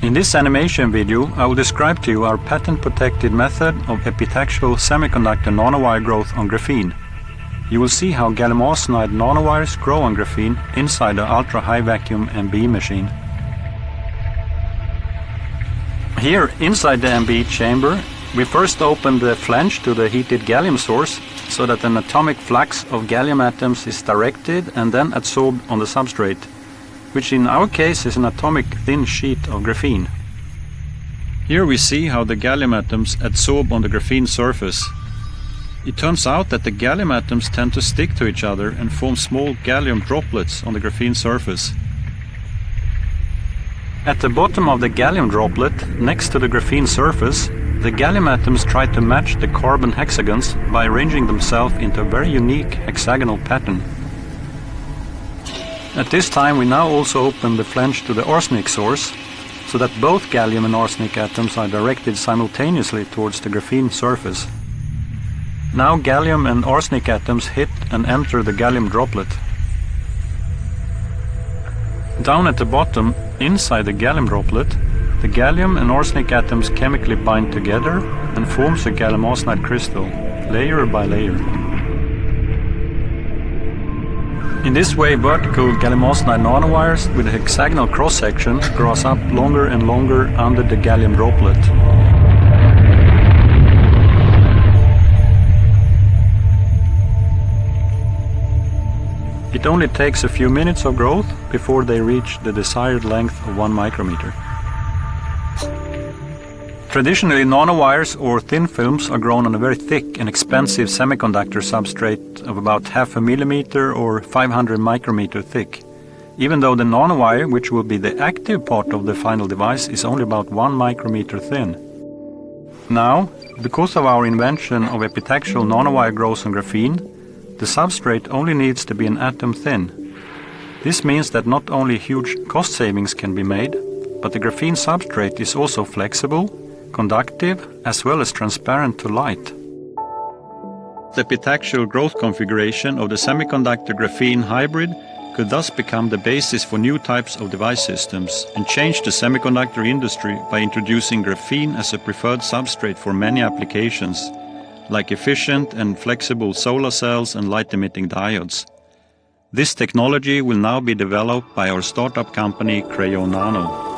In this animation video, I will describe to you our patent-protected method of epitaxial semiconductor nanowire growth on graphene. You will see how gallium arsenide nanowires grow on graphene inside the ultra-high vacuum MB machine. Here, inside the MB chamber, we first open the flange to the heated gallium source so that an atomic flux of gallium atoms is directed and then adsorbed on the substrate, which in our case is an atomic thin sheet of graphene. Here we see how the gallium atoms adsorb on the graphene surface. It turns out that the gallium atoms tend to stick to each other and form small gallium droplets on the graphene surface. At the bottom of the gallium droplet, next to the graphene surface, the gallium atoms try to match the carbon hexagons by arranging themselves into a very unique hexagonal pattern. At this time we now also open the flange to the arsenic source, so that both gallium and arsenic atoms are directed simultaneously towards the graphene surface. Now gallium and arsenic atoms hit and enter the gallium droplet. Down at the bottom, inside the gallium droplet, the gallium and arsenic atoms chemically bind together and forms a gallium arsenide crystal, layer by layer. In this way, vertical gallium arsenide nanowires with a hexagonal cross-section grows up longer and longer under the gallium droplet. It only takes a few minutes of growth before they reach the desired length of 1 micrometer. Traditionally, nanowires or thin films are grown on a very thick and expensive semiconductor substrate of about 0.5 millimeter or 500 micrometer thick, even though the nanowire, which will be the active part of the final device, is only about 1 micrometer thin. Now, because of our invention of epitaxial nanowire growth on graphene, the substrate only needs to be an atom thin. This means that not only huge cost savings can be made, but the graphene substrate is also flexible, conductive, as well as transparent to light. The epitaxial growth configuration of the semiconductor graphene hybrid could thus become the basis for new types of device systems and change the semiconductor industry by introducing graphene as a preferred substrate for many applications, like efficient and flexible solar cells and light-emitting diodes. This technology will now be developed by our startup company Code of Ur-Nammu.